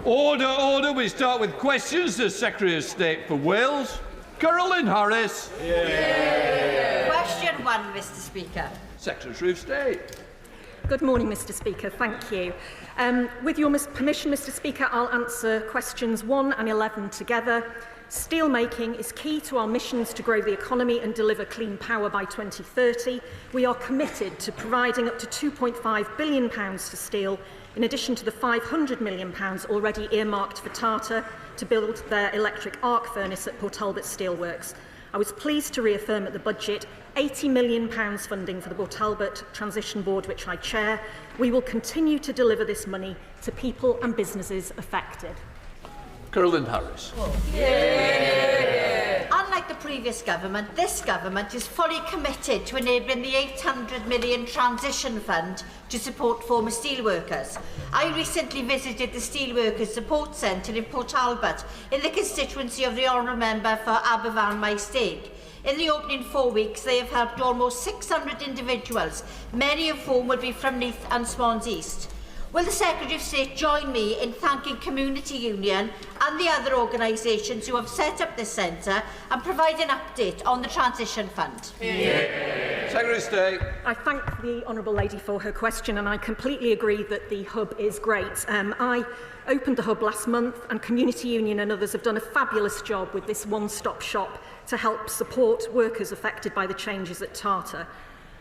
Order, order. We start with questions to Secretary of State for Wales, Caroline Harris. Question 1, Mr Speaker. Secretary of State. Good morning, Mr Speaker. Thank you. With your permission, Mr Speaker, I'll answer questions 1 and 11 together. Steelmaking is key to our missions to grow the economy and deliver clean power by 2030. We are committed to providing up to £2.5 billion for steel, in addition to the £500 million already earmarked for Tata to build their electric arc furnace at Port Talbot Steelworks. I was pleased to reaffirm at the budget £80 million funding for the Port Talbot Transition Board, which I chair. We will continue to deliver this money to people and businesses affected. Caroline Harris. Unlike the previous government, this government is fully committed to enabling the £800 million transition fund to support former steelworkers. I recently visited the Steelworkers Support Centre in Port Talbot in the constituency of the Honourable Member for Aberfan Maesteg. In the opening 4 weeks, they have helped almost 600 individuals, many of whom will be from Neath and Swans East. Will the Secretary of State join me in thanking Community Union and the other organisations who have set up this centre and provide an update on the Transition Fund? Yeah. Secretary of State. I thank the Honourable Lady for her question, and I completely agree that the hub is great. I opened the hub last month, and Community Union and others have done a fabulous job with this one-stop shop to help support workers affected by the changes at Tata.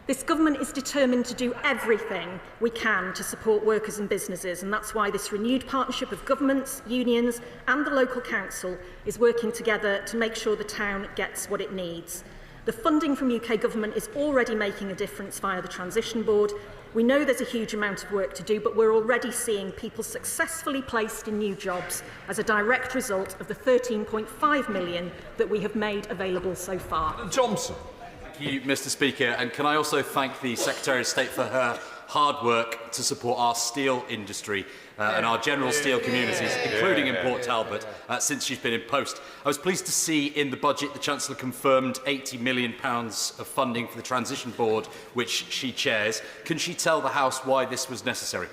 This government is determined to do everything we can to support workers and businesses, and that's why this renewed partnership of governments, unions and the local council is working together to make sure the town gets what it needs. The funding from UK government is already making a difference via the Transition Board. We know there's a huge amount of work to do, but we're already seeing people successfully placed in new jobs as a direct result of the £13.5 million that we have made available so far. Johnson. Thank you, Mr Speaker, and can I also thank the Secretary of State for her hard work to support our steel industry and our general steel communities, including in Port Talbot, since she's been in post. I was pleased to see in the budget the Chancellor confirmed £80 million of funding for the Transition Board, which she chairs. Can she tell the House why this was necessary?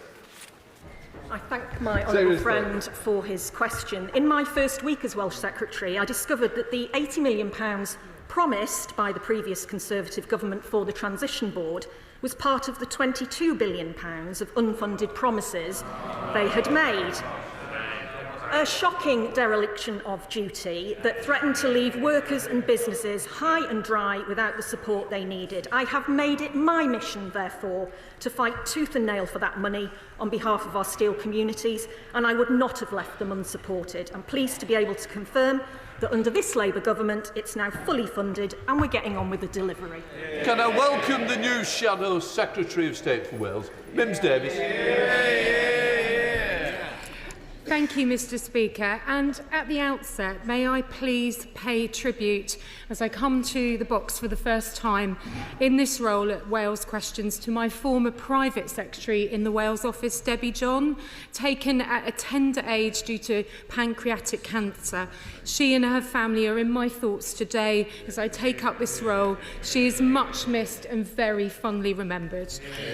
I thank my honourable friend for his question. In my first week as Welsh Secretary, I discovered that the £80 million promised by the previous Conservative government for the Transition Board was part of the £22 billion of unfunded promises they had made. A shocking dereliction of duty that threatened to leave workers and businesses high and dry without the support they needed. I have made it my mission, therefore, to fight tooth and nail for that money on behalf of our steel communities, and I would not have left them unsupported. I'm pleased to be able to confirm that under this Labour government, it's now fully funded and we're getting on with the delivery. Can I welcome the new Shadow Secretary of State for Wales, Mims Davies. Thank you, Mr Speaker. And at the outset, may I please pay tribute, as I come to the box for the first time in this role at Wales Questions, to my former private secretary in the Wales office, Debbie John, taken at a tender age due to pancreatic cancer. She and her family are in my thoughts today as I take up this role. She is much missed and very fondly remembered.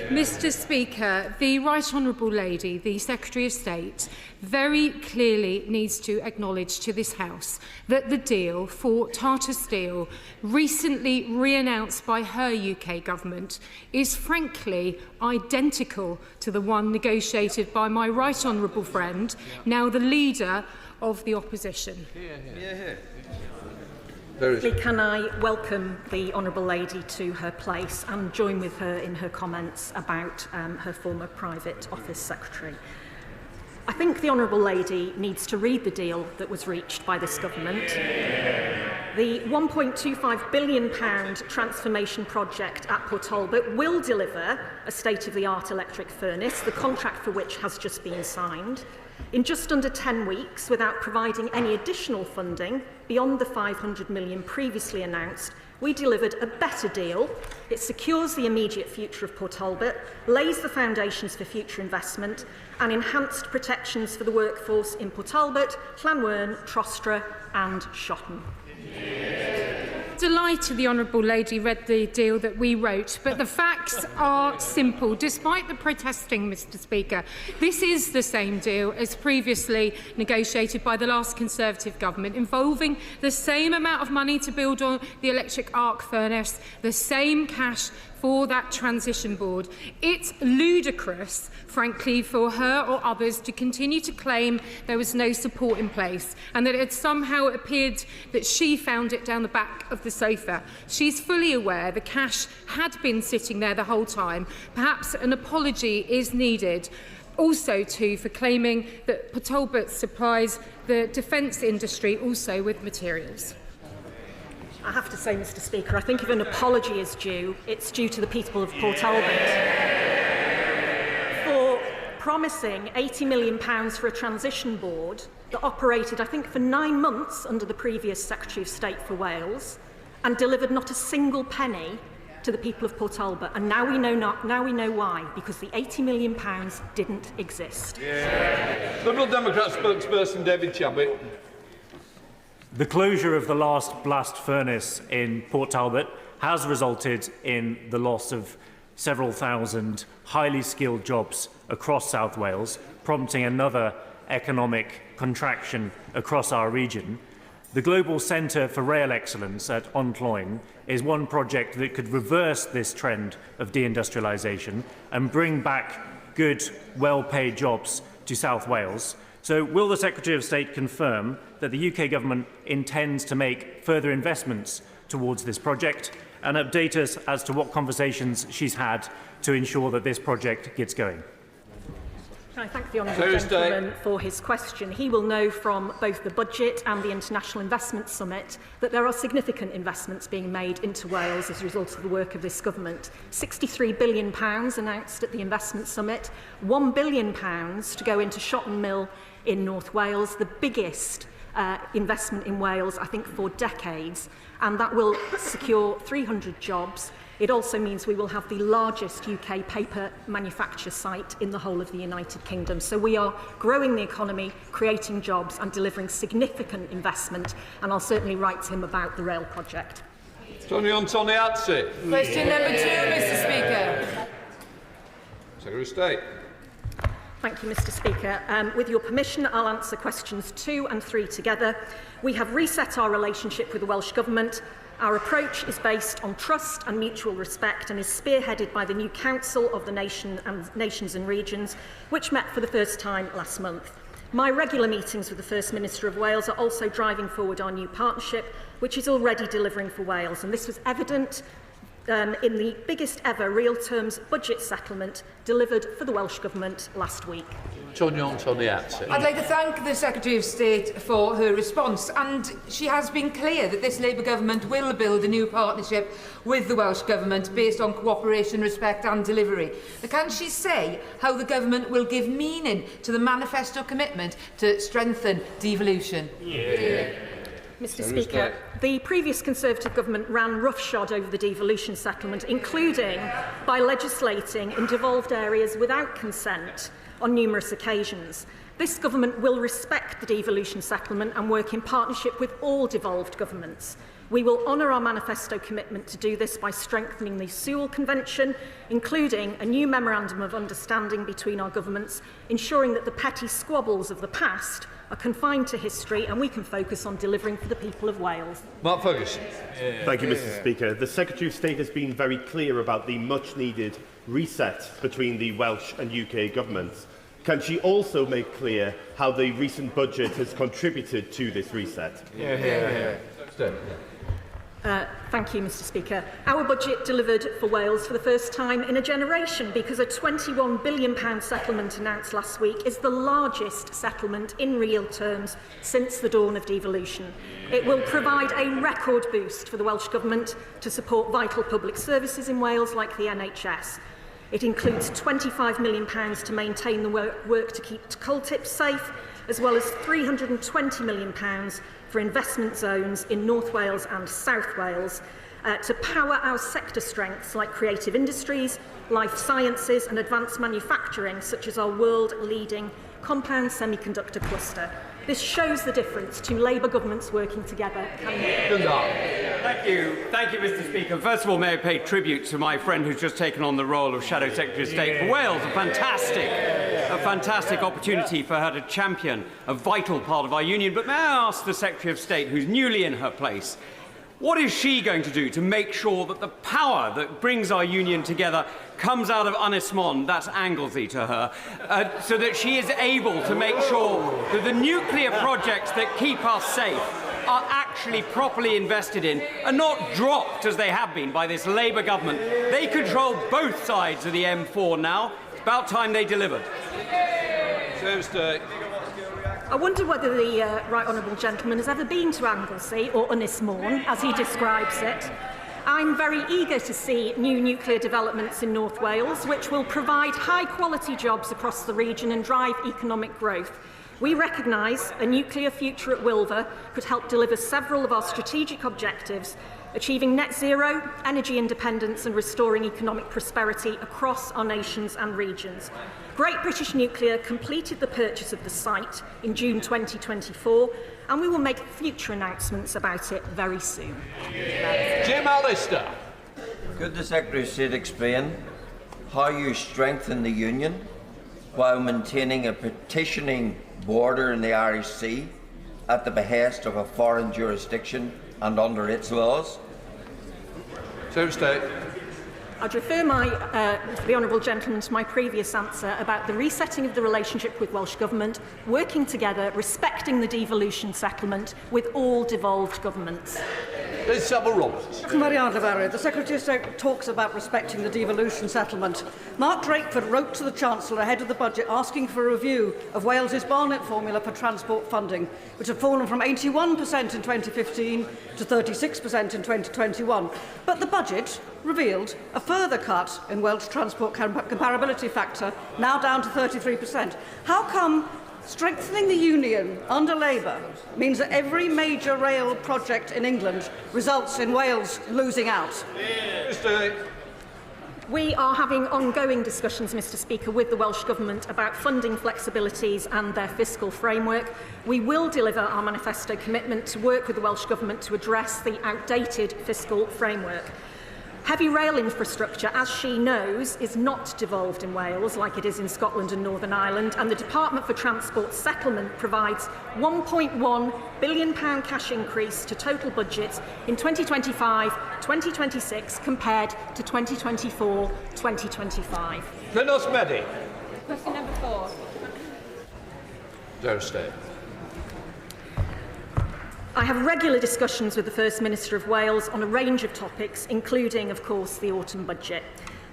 Mr Speaker, the Right Honourable Lady, the Secretary of State, very clearly needs to acknowledge to this House that the deal for Tata Steel, recently re-announced by her UK government, is frankly identical to the one negotiated by my right honourable friend, now the leader of the opposition. Can I welcome the Honourable Lady to her place and join with her in her comments about her former private office secretary. I think the Honourable Lady needs to read the deal that was reached by this government. The £1.25 billion transformation project at Port Talbot will deliver a state-of-the-art electric furnace, the contract for which has just been signed, in just under 10 weeks without providing any additional funding beyond the £500 million previously announced. We delivered a better deal. It secures the immediate future of Port Talbot, lays the foundations for future investment, and enhanced protections for the workforce in Port Talbot, Llanwern, Trostre and Shotton. Delighted the Honourable Lady read the deal that we wrote, but the fact facts are simple. Despite the protesting, Mr Speaker, this is the same deal as previously negotiated by the last Conservative government, involving the same amount of money to build on the electric arc furnace, the same cash for that transition board. It's ludicrous, frankly, for her or others to continue to claim there was no support in place and that it somehow appeared that she found it down the back of the sofa. She's fully aware the cash had been sitting there the whole time. Perhaps an apology is needed. Also, too, for claiming that Port Talbot supplies the defence industry also with materials. I have to say, Mr Speaker, I think if an apology is due, it's due to the people of Port Talbot for promising £80 million for a transition board that operated, I think, for 9 months under the previous Secretary of State for Wales and delivered not a single penny to the people of Port Talbot. And now we know why, because the £80 million didn't exist. Liberal Democrat spokesperson David Chabot. The closure of the last blast furnace in Port Talbot has resulted in the loss of several thousand highly skilled jobs across South Wales, prompting another economic contraction across our region. The Global Centre for Rail Excellence at Oncloyne is one project that could reverse this trend of deindustrialisation and bring back good, well-paid jobs to South Wales. So will the Secretary of State confirm that the UK Government intends to make further investments towards this project and update us as to what conversations she's had to ensure that this project gets going? Can I thank the honourable gentleman for his question? He will know from both the budget and the International Investment Summit that there are significant investments being made into Wales as a result of the work of this government. £63 billion announced at the Investment Summit, £1 billion to go into Shotton Mill in North Wales, the biggest investment in Wales, I think, for decades, and that will secure 300 jobs. It also means we will have the largest UK paper manufacture site in the whole of the United Kingdom. So we are growing the economy, creating jobs and delivering significant investment, and I'll certainly write to him about the rail project. Tony Antoniazzi. Question number 2, Mr Speaker. Secretary of State. Thank you, Mr Speaker. With your permission, I'll answer questions 2 and 3 together. We have reset our relationship with the Welsh Government. Our approach is based on trust and mutual respect and is spearheaded by the new Council of the Nations and Regions, which met for the first time last month. My regular meetings with the First Minister of Wales are also driving forward our new partnership, which is already delivering for Wales, and this was evident in the biggest ever real terms budget settlement delivered for the Welsh Government last week. Tony Antoniazzi. I'd like to thank the Secretary of State for her response, and she has been clear that this Labour Government will build a new partnership with the Welsh Government based on cooperation, respect and delivery. But can she say how the Government will give meaning to the manifesto commitment to strengthen devolution? Mr Speaker, the previous Conservative Government ran roughshod over the devolution settlement, including by legislating in devolved areas without consent on numerous occasions. This government will respect the devolution settlement and work in partnership with all devolved governments. We will honour our manifesto commitment to do this by strengthening the Sewell Convention, including a new memorandum of understanding between our governments, ensuring that the petty squabbles of the past are confined to history and we can focus on delivering for the people of Wales. Mark Ferguson. Thank you, Mr Speaker. The Secretary of State has been very clear about the much-needed reset between the Welsh and UK governments. Can she also make clear how the recent budget has contributed to this reset? Thank you, Mr Speaker. Our budget delivered for Wales for the first time in a generation because a £21 billion settlement announced last week is the largest settlement in real terms since the dawn of devolution. It will provide a record boost for the Welsh Government to support vital public services in Wales like the NHS. It includes £25 million to maintain the work to keep coal tips safe, as well as £320 million for investment zones in North Wales and South Wales to power our sector strengths like creative industries, life sciences and advanced manufacturing, such as our world-leading compound semiconductor cluster. This shows the difference to Labour governments working together. Thank you, Mr. Speaker. First of all, may I pay tribute to my friend who's just taken on the role of Shadow Secretary of State for Wales. A fantastic opportunity for her to champion a vital part of our union. But may I ask the Secretary of State, who's newly in her place, what is she going to do to make sure that the power that brings our union together comes out of Ynys Môn, that's Anglesey to her, so that she is able to make sure that the nuclear projects that keep us safe are actually properly invested in and not dropped as they have been by this Labour government? They control both sides of the M4 now. It's about time they delivered. I wonder whether the right honourable gentleman has ever been to Anglesey, or Ynys Môn, as he describes it. I'm very eager to see new nuclear developments in North Wales, which will provide high-quality jobs across the region and drive economic growth. We recognise a nuclear future at Wilver could help deliver several of our strategic objectives, achieving net zero, energy independence and restoring economic prosperity across our nations and regions. Great British Nuclear completed the purchase of the site in June 2024, and we will make future announcements about it very soon. Jim Allister. Could the Secretary of State explain how you strengthen the union while maintaining a petitioning border in the Irish Sea at the behest of a foreign jurisdiction and under its laws? Secretary of State. I'd refer the honourable gentleman to my previous answer about the resetting of the relationship with Welsh Government, working together, respecting the devolution settlement with all devolved governments. Liz Savile-Roberts. The Secretary of State talks about respecting the devolution settlement. Mark Drakeford wrote to the Chancellor ahead of the budget asking for a review of Wales's Barnett formula for transport funding, which had fallen from 81% in 2015 to 36% in 2021. But the budget revealed a further cut in Welsh transport comparability factor, now down to 33%. How come strengthening the union under Labour means that every major rail project in England results in Wales losing out? We are having ongoing discussions, Mr. Speaker, with the Welsh Government about funding flexibilities and their fiscal framework. We will deliver our manifesto commitment to work with the Welsh Government to address the outdated fiscal framework. Heavy rail infrastructure, as she knows, is not devolved in Wales like it is in Scotland and Northern Ireland, and the Department for Transport settlement provides £1.1 billion cash increase to total budget in 2025-2026 compared to 2024-2025. Glynos Medi. Question number 4. Secretary of State. I have regular discussions with the First Minister of Wales on a range of topics, including, of course, the autumn budget.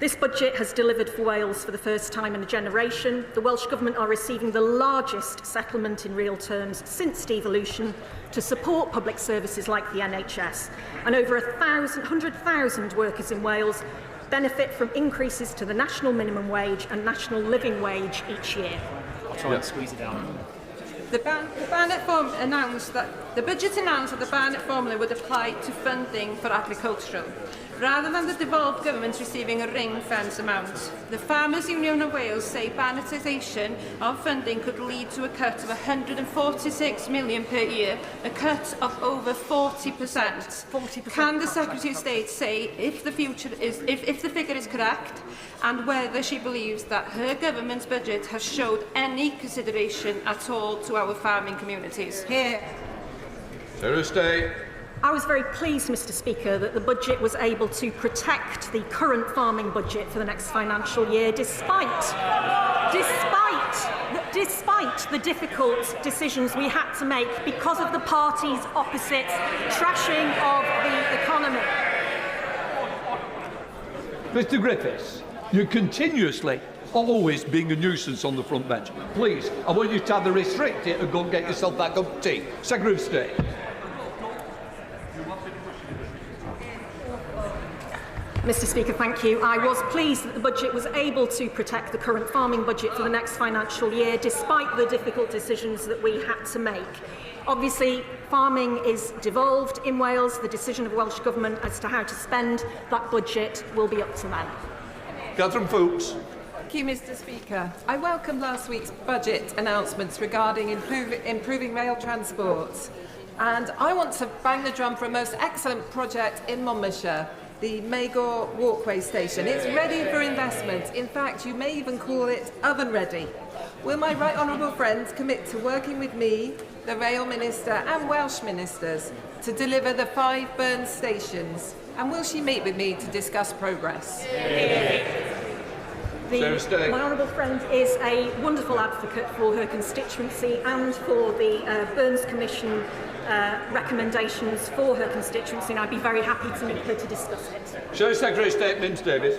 This budget has delivered for Wales for the first time in a generation. The Welsh Government are receiving the largest settlement in real terms since devolution to support public services like the NHS. And over 100,000 workers in Wales benefit from increases to the national minimum wage and national living wage each year. I'll try and squeeze it out. The Barnett form announced that the budget announced that the Barnett formula would apply to funding for agricultural, rather than the devolved government receiving a ring-fence amount. The Farmers Union of Wales say Barnettisation of funding could lead to a cut of £146 million per year, a cut of over 40%. Can the Secretary of State say if the figure is correct, and whether she believes that her government's budget has showed any consideration at all to our farming communities? Secretary of State. I was very pleased, Mr. Speaker, that the budget was able to protect the current farming budget for the next financial year, despite the difficult decisions we had to make because of the party's opposite trashing of the economy. Mr. Griffiths, you're continuously always being a nuisance on the front bench. Please, I want you to either restrict it or go and get yourself that cup of tea. Secretary of State. Mr. Speaker, thank you. I was pleased that the budget was able to protect the current farming budget for the next financial year, despite the difficult decisions that we had to make. Obviously, farming is devolved in Wales. The decision of Welsh Government as to how to spend that budget will be up to them. Catherine Fuchs. Thank you, Mr. Speaker. I welcome last week's budget announcements regarding improving rail transport. And I want to bang the drum for a most excellent project in Monmouthshire, the Magor Walkway Station. It's ready for investment. In fact, you may even call it oven-ready. Will my right honourable friends commit to working with me, the Rail Minister and Welsh Ministers to deliver the 5 Burn stations? And will she meet with me to discuss progress? My honourable friend is a wonderful advocate for her constituency and for the Burns Commission recommendations for her constituency, and I'd be very happy to meet her to discuss it. Show Secretary of State Mims Davis.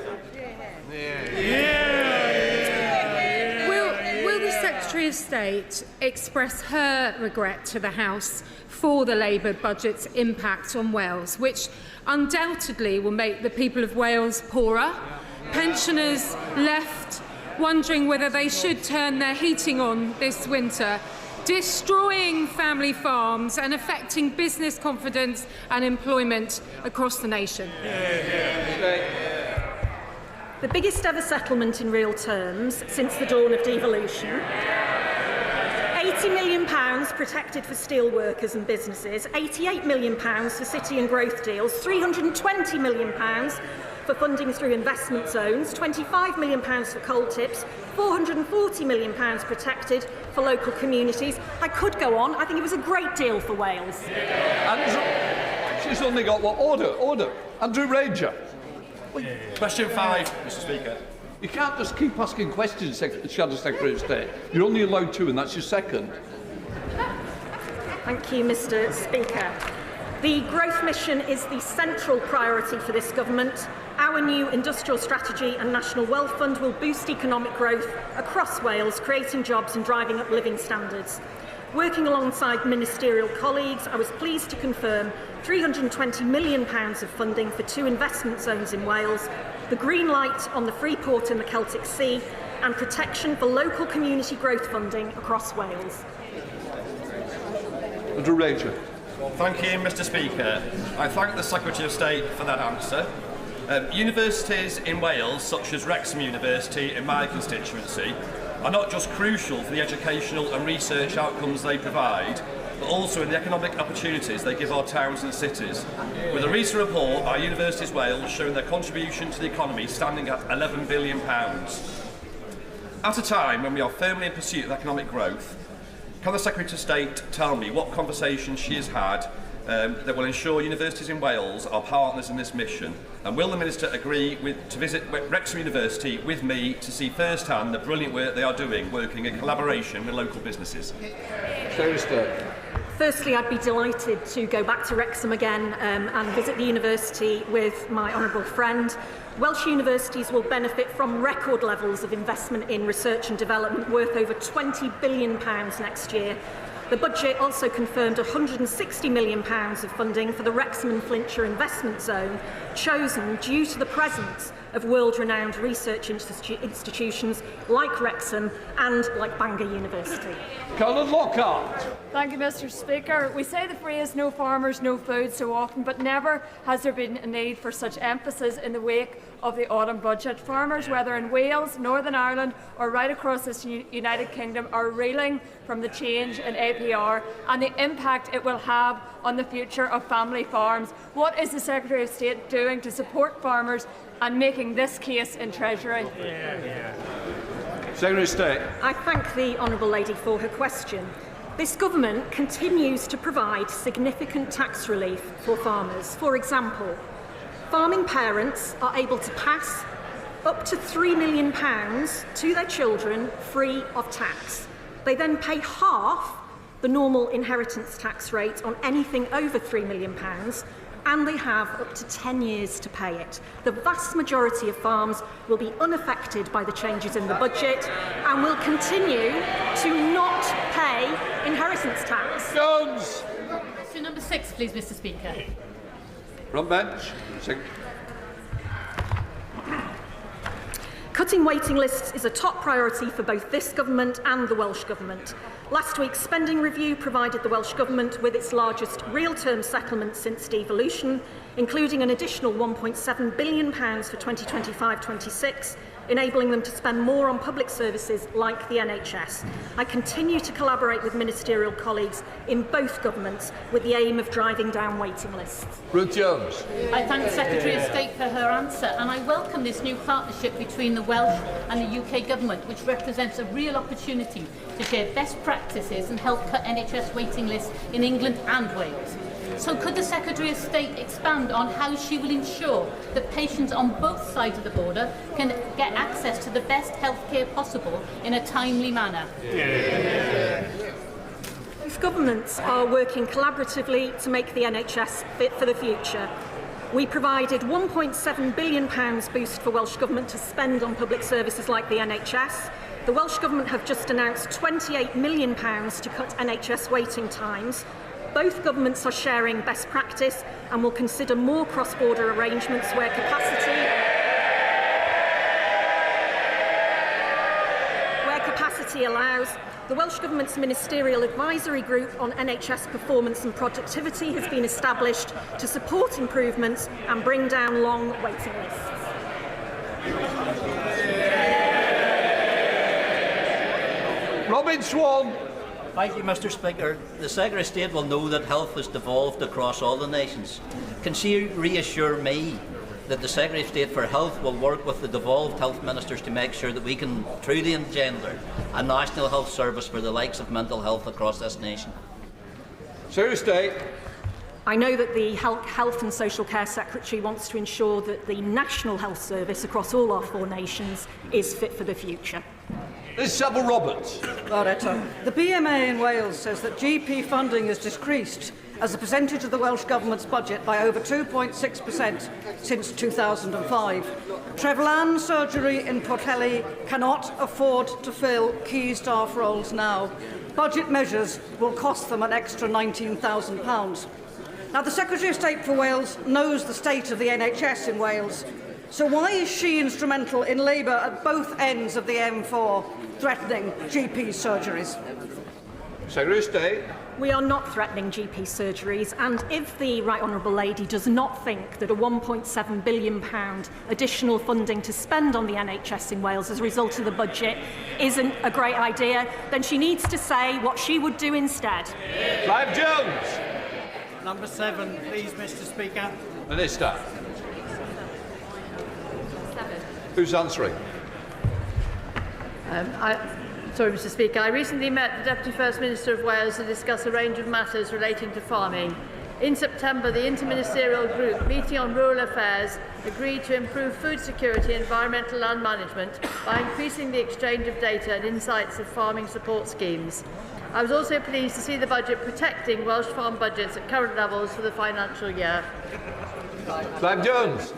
Will the Secretary of State express her regret to the House for the Labour budget's impact on Wales, which undoubtedly will make the people of Wales poorer, pensioners left wondering whether they should turn their heating on this winter, destroying family farms and affecting business confidence and employment across the nation? The biggest ever settlement in real terms since the dawn of devolution. £80 million protected for steel workers and businesses, £88 million for city and growth deals, £320 million for funding through investment zones, £25 million for coal tips, £440 million protected for local communities. I could go on. I think it was a great deal for Wales. Andrew, she's only got what? Order. Andrew Ranger. Question 5, Mr. Speaker. You can't just keep asking questions, Shadow Secretary of State. You're only allowed 2, and that's your second. Thank you, Mr. Speaker. The growth mission is the central priority for this government. Our new industrial strategy and National Wealth Fund will boost economic growth across Wales, creating jobs and driving up living standards. Working alongside ministerial colleagues, I was pleased to confirm £320 million of funding for 2 investment zones in Wales, the green light on the Freeport and the Celtic Sea, and protection for local community growth funding across Wales. Andrew Ranger. Thank you, Mr. Speaker. I thank the Secretary of State for that answer. Universities in Wales, such as Wrexham University in my constituency, are not just crucial for the educational and research outcomes they provide, but also in the economic opportunities they give our towns and cities. With a recent report by Universities Wales showing their contribution to the economy standing at £11 billion. At a time when we are firmly in pursuit of economic growth, can the Secretary of State tell me what conversations she has had that will ensure universities in Wales are partners in this mission? And will the Minister agree to visit Wrexham University with me to see firsthand the brilliant work they are doing, working in collaboration with local businesses? Firstly, I'd be delighted to go back to Wrexham again and visit the university with my honourable friend. Welsh universities will benefit from record levels of investment in research and development worth over £20 billion next year. The budget also confirmed £160 million of funding for the Wrexham and Flintshire Investment Zone, chosen due to the presence of world-renowned research institutions like Wrexham and like Bangor University. Colin Lockhart. Thank you, Mr. Speaker. We say the phrase "no farmers, no food" so often, but never has there been a need for such emphasis in the wake of the autumn budget. Farmers, whether in Wales, Northern Ireland or right across this United Kingdom, are reeling from the change in APR and the impact it will have on the future of family farms. What is the Secretary of State doing to support farmers and making this case in Treasury? Secretary of State. I thank the honourable lady for her question. This government continues to provide significant tax relief for farmers. For example, farming parents are able to pass up to £3 million to their children free of tax. They then pay half the normal inheritance tax rate on anything over £3 million, and they have up to 10 years to pay it. The vast majority of farms will be unaffected by the changes in the budget and will continue to not pay inheritance tax. Jones. Question number 6, please, Mr. Speaker. Front bench. Cutting waiting lists is a top priority for both this government and the Welsh Government. Last week's spending review provided the Welsh Government with its largest real-term settlement since devolution, including an additional £1.7 billion for 2025-26 enabling them to spend more on public services like the NHS. I continue to collaborate with ministerial colleagues in both governments with the aim of driving down waiting lists. Ruth Jones. I thank the Secretary of State for her answer, and I welcome this new partnership between the Welsh and the UK Government, which represents a real opportunity to share best practices and help cut NHS waiting lists in England and Wales. So could the Secretary of State expand on how she will ensure that patients on both sides of the border can get access to the best healthcare possible in a timely manner? Both governments are working collaboratively to make the NHS fit for the future. We provided £1.7 billion boost for Welsh Government to spend on public services like the NHS. The Welsh Government have just announced £28 million to cut NHS waiting times. Both governments are sharing best practice and will consider more cross-border arrangements where capacity allows. The Welsh Government's Ministerial Advisory Group on NHS performance and productivity has been established to support improvements and bring down long waiting lists. Robin Swan. Thank you, Mr. Speaker. The Secretary of State will know that health has devolved across all the nations. Can she reassure me that the Secretary of State for Health will work with the devolved health ministers to make sure that we can truly engender a national health service for the likes of mental health across this nation? Secretary of State. I know that the Health and Social Care Secretary wants to ensure that the National Health Service across all our 4 nations is fit for the future. This is Savile Roberts. The BMA in Wales says that GP funding has decreased as a percentage of the Welsh Government's budget by over 2.6% since 2005. Trevelyan Surgery in Portelli cannot afford to fill key staff roles now. Budget measures will cost them an extra £19,000. Now, the Secretary of State for Wales knows the state of the NHS in Wales. So why is she instrumental in Labour at both ends of the M4 threatening GP surgeries? Secretary of State. We are not threatening GP surgeries, and if the Right Honourable Lady does not think that a £1.7 billion additional funding to spend on the NHS in Wales as a result of the budget isn't a great idea, then she needs to say what she would do instead. Clive Jones. Number 7, please, Mr. Speaker. Minister. Who's answering? Sorry, Mr. Speaker. I recently met the Deputy First Minister of Wales to discuss a range of matters relating to farming. In September, the Interministerial Group meeting on rural affairs agreed to improve food security and environmental land management by increasing the exchange of data and insights of farming support schemes. I was also pleased to see the budget protecting Welsh farm budgets at current levels for the financial year. Clive Jones.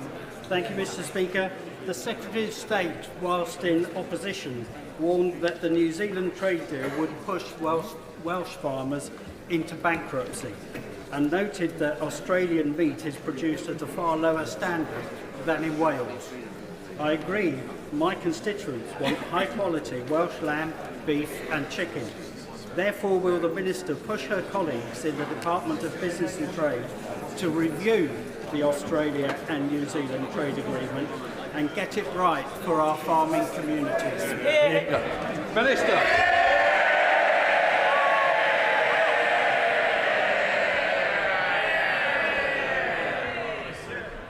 Thank you, Mr. Speaker. The Secretary of State, whilst in opposition, warned that the New Zealand trade deal would push Welsh farmers into bankruptcy and noted that Australian meat is produced at a far lower standard than in Wales. I agree, my constituents want high-quality Welsh lamb, beef and chicken. Therefore, will the Minister push her colleagues in the Department of Business and Trade to review the Australia and New Zealand trade agreement and get it right for our farming communities? Minister.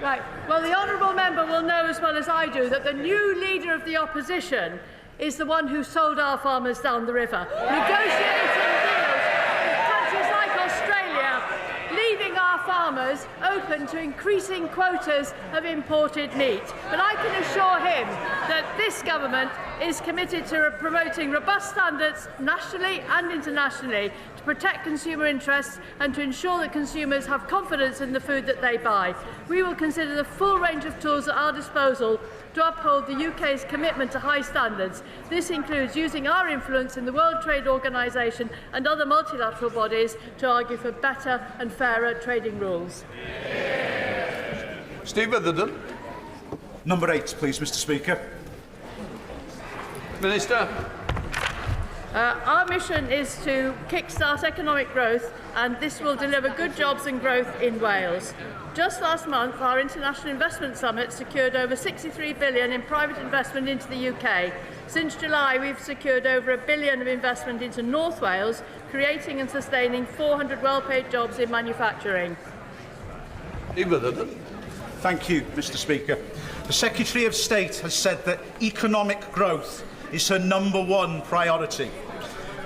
Right. Well, the honourable member will know as well as I do that the new leader of the opposition is the one who sold our farmers down the river, negotiating deals with countries like Australia, leaving our farmers open to increasing quotas of imported meat. But I can assure him that this government is committed to promoting robust standards nationally and internationally to protect consumer interests and to ensure that consumers have confidence in the food that they buy. We will consider the full range of tools at our disposal to uphold the UK's commitment to high standards. This includes using our influence in the World Trade Organization and other multilateral bodies to argue for better and fairer trading rules. Steve Witherden. Number 8, please, Mr. Speaker. Minister. Our mission is to kickstart economic growth, and this will deliver good jobs and growth in Wales. Just last month, our International Investment Summit secured over £63 billion in private investment into the UK. Since July, we've secured over £1 billion of investment into North Wales, creating and sustaining 400 well-paid jobs in manufacturing. Thank you, Mr. Speaker. The Secretary of State has said that economic growth is her #1 priority.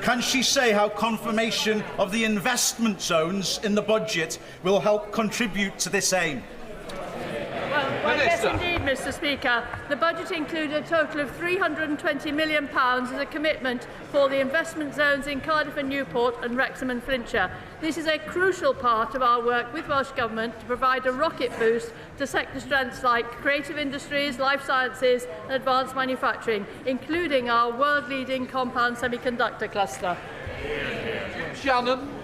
Can she say how confirmation of the investment zones in the budget will help contribute to this aim? Well, yes, indeed, Mr. Speaker. The budget included a total of £320 million as a commitment for the investment zones in Cardiff and Newport and Wrexham and Flintshire. This is a crucial part of our work with Welsh Government to provide a rocket boost to sector strengths like creative industries, life sciences and advanced manufacturing, including our world-leading compound semiconductor cluster. Shannon.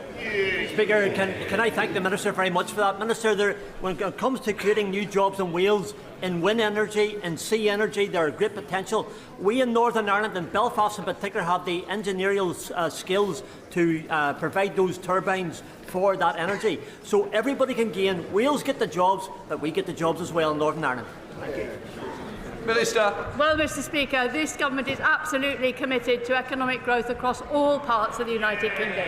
Speaker, can I thank the Minister very much for that. Minister, when it comes to creating new jobs in Wales, in wind energy, in sea energy, there are great potential. We in Northern Ireland, and Belfast in particular, have the engineering skills to provide those turbines for that energy. So everybody can gain. Wales get the jobs, but we get the jobs as well in Northern Ireland. Thank you. Minister. Well, Mr. Speaker, this government is absolutely committed to economic growth across all parts of the United Kingdom.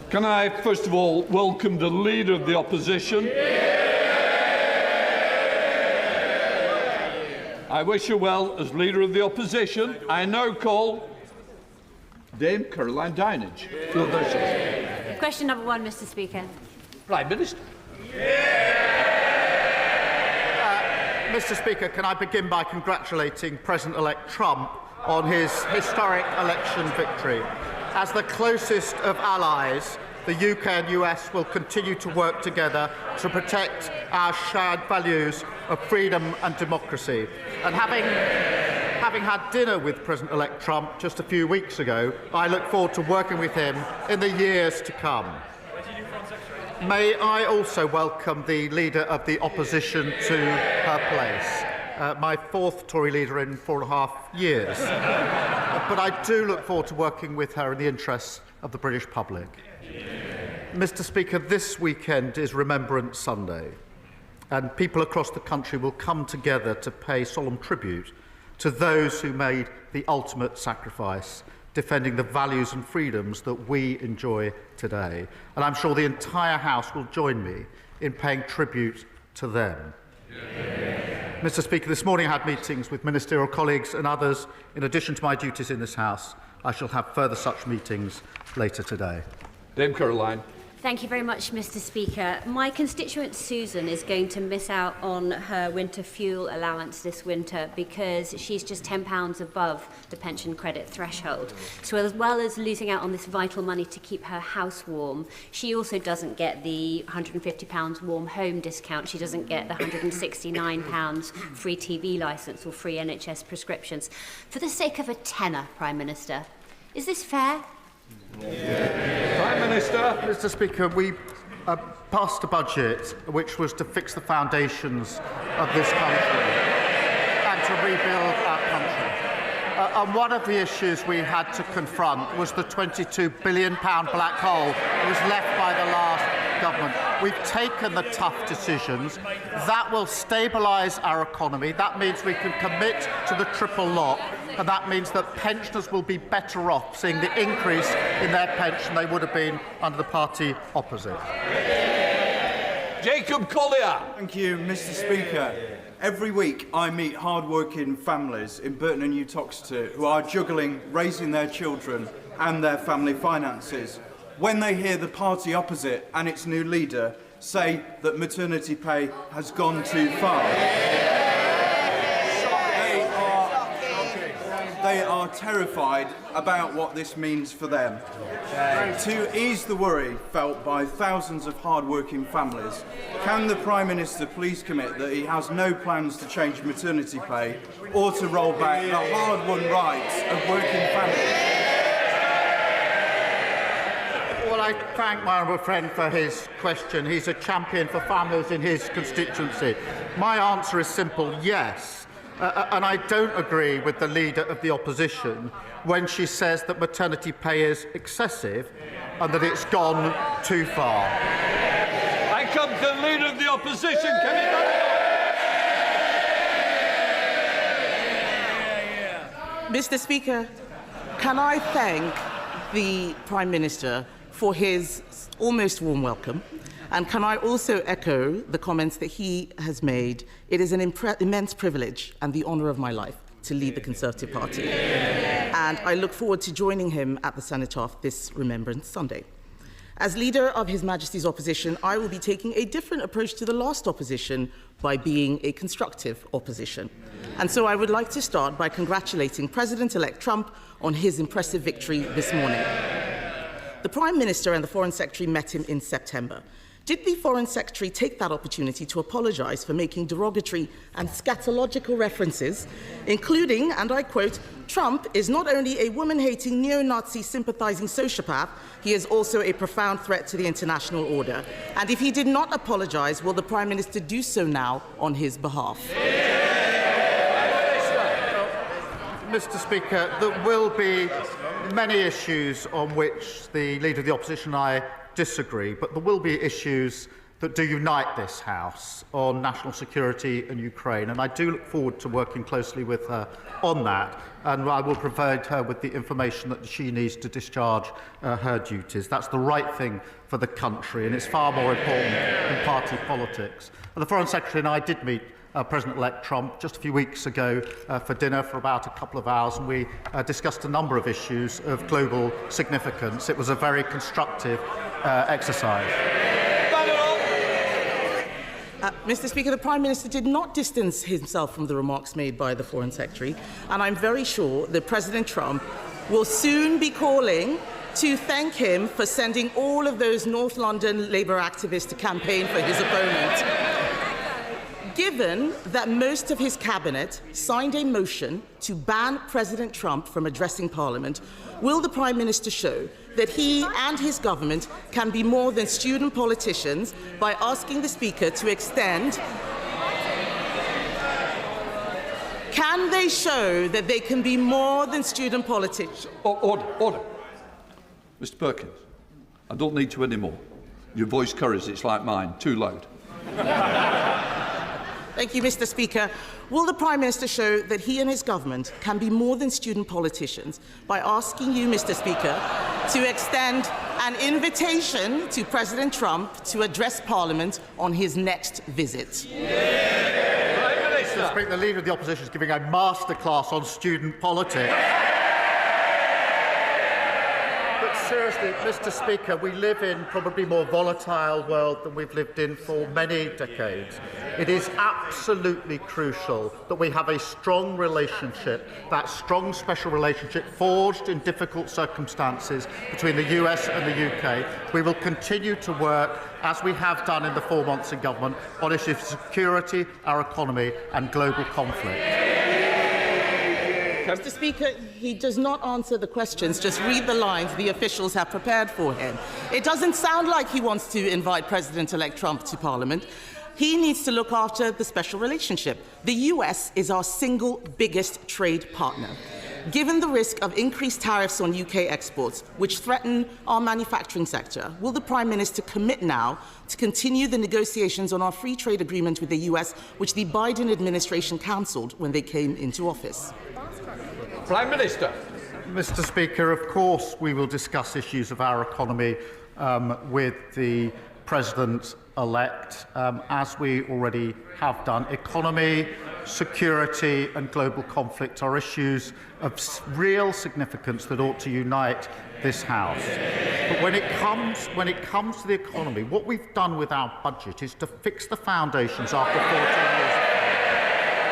Can I, first of all, welcome the Leader of the Opposition? I wish her well as Leader of the Opposition. I now call Dame Caroline Dinenage. Question number 1, Mr. Speaker. Prime Minister. Mr. Speaker, can I begin by congratulating President-elect Trump on his historic election victory. As the closest of allies, the UK and US will continue to work together to protect our shared values of freedom and democracy. And having had dinner with President-elect Trump just a few weeks ago, I look forward to working with him in the years to come. May I also welcome the Leader of the Opposition to her place. My 4th Tory leader in 4.5 years. But I do look forward to working with her in the interests of the British public. Mr. Speaker, this weekend is Remembrance Sunday, and people across the country will come together to pay solemn tribute to those who made the ultimate sacrifice, defending the values and freedoms that we enjoy today. And I'm sure the entire House will join me in paying tribute to them. Mr. Speaker, this morning I had meetings with ministerial colleagues and others. In addition to my duties in this House, I shall have further such meetings later today. Dame Caroline. Thank you very much, Mr. Speaker. My constituent Susan is going to miss out on her winter fuel allowance this winter because she's just £10 above the pension credit threshold. So as well as losing out on this vital money to keep her house warm, she also doesn't get the £150 warm home discount. She doesn't get the £169 free TV licence or free NHS prescriptions. For the sake of a tenner, Prime Minister, is this fair? Prime Minister. Mr. Speaker, we passed a budget which was to fix the foundations of this country and to rebuild our country. And one of the issues we had to confront was the £22 billion black hole that was left by the last government. We've taken the tough decisions. That will stabilise our economy. That means we can commit to the triple lock, and that means that pensioners will be better off seeing the increase in their pension they would have been under the party opposite. Jacob Collier. Thank you, Mr. Speaker. Every week I meet hard-working families in Burton and New Toxteth who are juggling raising their children and their family finances when they hear the party opposite and its new leader say that maternity pay has gone too far. They are terrified about what this means for them. To ease the worry felt by thousands of hard-working families, can the Prime Minister please commit that he has no plans to change maternity pay or to roll back the hard-won rights of working families? Well, I thank my honourable friend for his question. He's a champion for families in his constituency. My answer is simple: yes. And I don't agree with the Leader of the Opposition when she says that maternity pay is excessive and that it's gone too far. I come to the Leader of the Opposition. Mr. Speaker, can I thank the Prime Minister for his almost warm welcome? And can I also echo the comments that he has made? It is an immense privilege and the honour of my life to lead the Conservative Party. And I look forward to joining him at the Cenotaph this Remembrance Sunday. As leader of His Majesty's opposition, I will be taking a different approach to the last opposition by being a constructive opposition. And so I would like to start by congratulating President-elect Trump on his impressive victory this morning. The Prime Minister and the Foreign Secretary met him in September. Did the Foreign Secretary take that opportunity to apologise for making derogatory and scatological references, including, and I quote, Trump is not only a woman-hating, neo-Nazi sympathising sociopath, he is also a profound threat to the international order. And if he did not apologise, will the Prime Minister do so now on his behalf? Mr. Speaker, there will be many issues on which the Leader of the Opposition and I disagree, but there will be issues that do unite this House on national security and Ukraine, and I do look forward to working closely with her on that, and I will provide her with the information that she needs to discharge her duties. That's the right thing for the country, and it's far more important than party politics. And the Foreign Secretary and I did meet President-elect Trump just a few weeks ago for dinner for about a couple of hours, and we discussed a number of issues of global significance. It was a very constructive exercise. Mr. Speaker, the Prime Minister did not distance himself from the remarks made by the Foreign Secretary, and I'm very sure that President Trump will soon be calling to thank him for sending all of those North London Labour activists to campaign for his opponent. Given that most of his cabinet signed a motion to ban President Trump from addressing Parliament, will the Prime Minister show that he and his government can be more than student politicians by asking the Speaker to extend? Can they show that they can be more than student politicians? Order. Mr. Perkins, I don't need to anymore. Your voice curries, it's like mine, too loud. Thank you, Mr. Speaker. Will the Prime Minister show that he and his government can be more than student politicians by asking you, Mr. Speaker, to extend an invitation to President Trump to address Parliament on his next visit? Mr. Speaker, the Leader of the Opposition is giving a masterclass on student politics. Seriously, Mr. Speaker, we live in probably a more volatile world than we've lived in for many decades. It is absolutely crucial that we have a strong relationship, that strong special relationship forged in difficult circumstances between the US and the UK. We will continue to work, as we have done in the 4 months in government, on issues of security, our economy and global conflict. Mr. Speaker, he does not answer the questions, just read the lines the officials have prepared for him. It doesn't sound like he wants to invite President-elect Trump to Parliament. He needs to look after the special relationship. The US is our single biggest trade partner. Given the risk of increased tariffs on UK exports, which threaten our manufacturing sector, will the Prime Minister commit now to continue the negotiations on our free trade agreement with the US, which the Biden administration cancelled when they came into office? Prime Minister. Mr. Speaker, of course we will discuss issues of our economy with the President-elect, as we already have done. Economy, security and global conflict are issues of real significance that ought to unite this House. But when it comes to the economy, what we've done with our budget is to fix the foundations after 14 years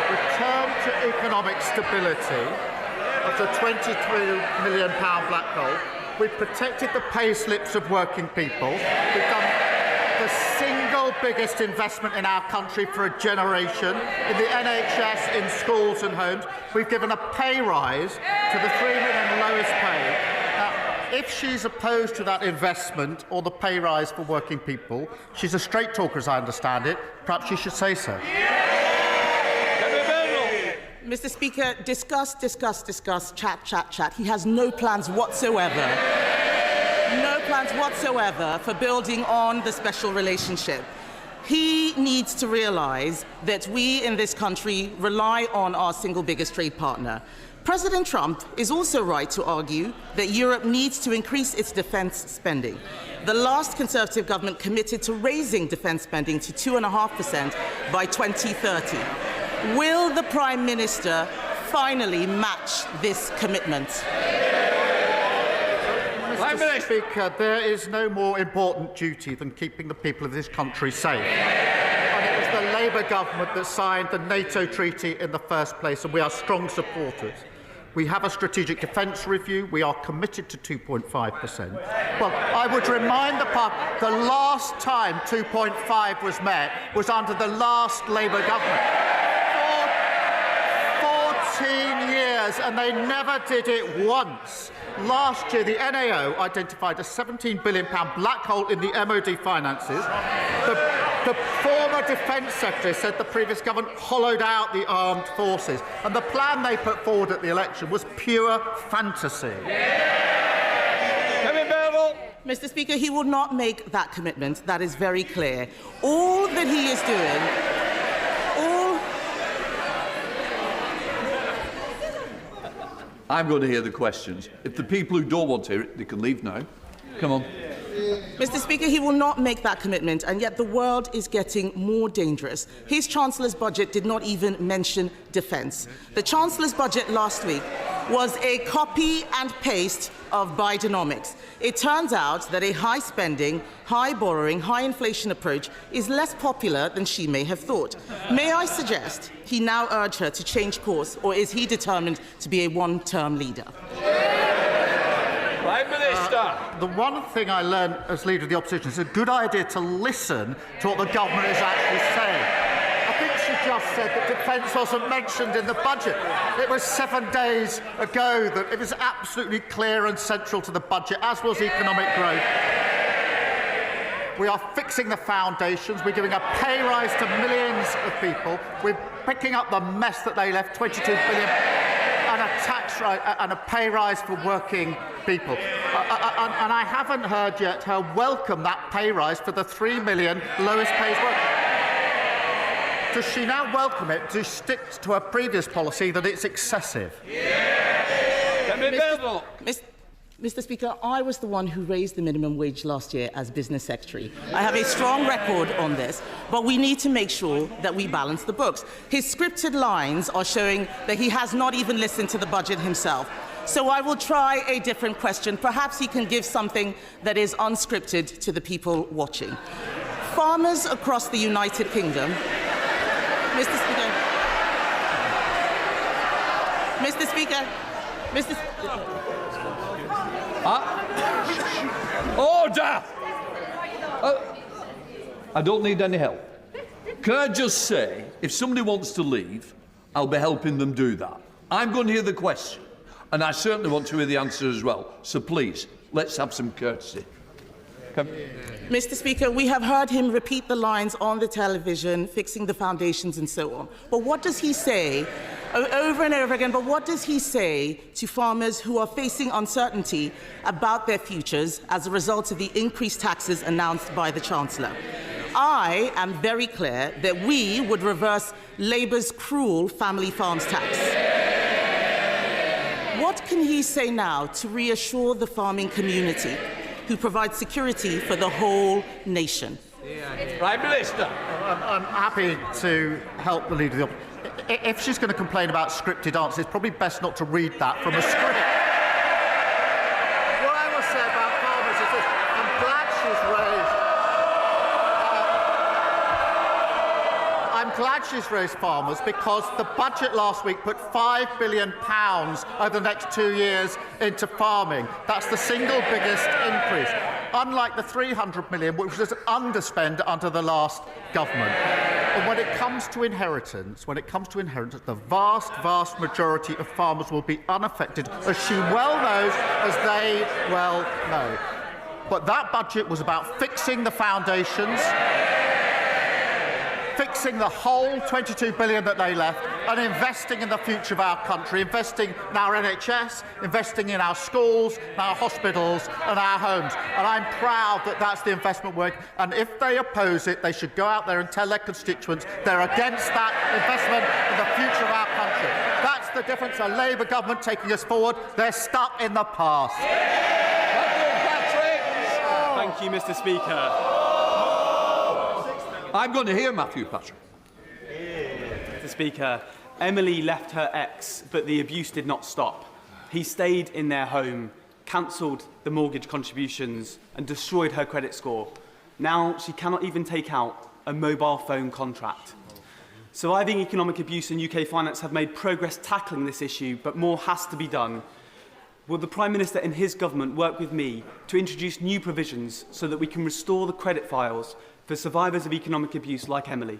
of return to economic stability. After a £23 million black hole, we've protected the pay slips of working people. We've done the single biggest investment in our country for a generation in the NHS, in schools and homes. We've given a pay rise to the 3 million lowest paid. Now, if she's opposed to that investment or the pay rise for working people, she's a straight talker, as I understand it. Perhaps she should say so. Mr. Speaker, discuss, chat, chat, chat. He has no plans whatsoever. No plans whatsoever for building on the special relationship. He needs to realise that we in this country rely on our single biggest trade partner. President Trump is also right to argue that Europe needs to increase its defence spending. The last Conservative government committed to raising defence spending to 2.5% by 2030. Will the Prime Minister finally match this commitment? Mr. Speaker, there is no more important duty than keeping the people of this country safe. And it was the Labour government that signed the NATO treaty in the first place, and we are strong supporters. We have a strategic defence review. We are committed to 2.5%. Well, I would remind the last time 2.5 was met was under the last Labour government. 14 years, and they never did it once. Last year, the NAO identified a £17 billion black hole in the MOD finances. The former Defence Secretary said the previous government hollowed out the armed forces, and the plan they put forward at the election was pure fantasy. Mr. Speaker, he will not make that commitment. That is very clear. All that he is doing, I'm going to hear the questions. If the people who don't want to hear it, they can leave now. Come on. Mr. Speaker, he will not make that commitment, and yet the world is getting more dangerous. His Chancellor's budget did not even mention defence. The Chancellor's budget last week was a copy and paste of Bidenomics. It turns out that a high spending, high borrowing, high inflation approach is less popular than she may have thought. May I suggest he now urge her to change course, or is he determined to be a one-term leader? Prime Minister. The one thing I learned as Leader of the Opposition is it's a good idea to listen to what the government is actually saying. I think she just said that defence wasn't mentioned in the budget. It was 7 days ago that it was absolutely clear and central to the budget, as was economic growth. We are fixing the foundations. We're giving a pay rise to millions of people. We're picking up the mess that they left, £22 billion, and a tax rise and a pay rise for working people. And I haven't heard yet her welcome that pay rise for the 3 million lowest paid workers. Does she now welcome it? Does she stick to her previous policy that it's excessive? Mr. Speaker, I was the one who raised the minimum wage last year as Business Secretary. I have a strong record on this, but we need to make sure that we balance the books. His scripted lines are showing that he has not even listened to the budget himself. So I will try a different question. Perhaps he can give something that is unscripted to the people watching. Farmers across the United Kingdom... Mr. Speaker. Order! I don't need any help. Can I just say, if somebody wants to leave, I'll be helping them do that. I'm going to hear the question, and I certainly want to hear the answer as well. So please, let's have some courtesy. Mr. Speaker, we have heard him repeat the lines on the television, fixing the foundations and so on. But what does he say, over and over again, but what does he say to farmers who are facing uncertainty about their futures as a result of the increased taxes announced by the Chancellor? I am very clear that we would reverse Labour's cruel family farms tax. What can he say now to reassure the farming community, who provide security for the whole nation? Prime Minister. I'm happy to help the Leader of the Opposition. If she's going to complain about scripted answers, it's probably best not to read that from a script. What I will say about farmers is this. I'm glad she's raised farmers, because the budget last week put £5 billion over the next 2 years into farming. That's the single biggest increase, unlike the £300 million, which was underspent under the last government. And when it comes to inheritance, the vast majority of farmers will be unaffected, as she well knows, as they well know. But that budget was about fixing the foundations, fixing the whole $22 billion that they left and investing in the future of our country, investing in our NHS, investing in our schools, our hospitals and our homes. And I'm proud that that's the investment work. And if they oppose it, they should go out there and tell their constituents they're against that investment in the future of our country. That's the difference. A Labour government taking us forward. They're stuck in the past. Thank you, Mr. Speaker. I'm going to hear Matthew Patrick. Mr. Speaker, Emily left her ex, but the abuse did not stop. He stayed in their home, cancelled the mortgage contributions and destroyed her credit score. Now she cannot even take out a mobile phone contract. Surviving economic abuse and UK finance have made progress tackling this issue, but more has to be done. Will the Prime Minister and his government work with me to introduce new provisions so that we can restore the credit files for survivors of economic abuse like Emily?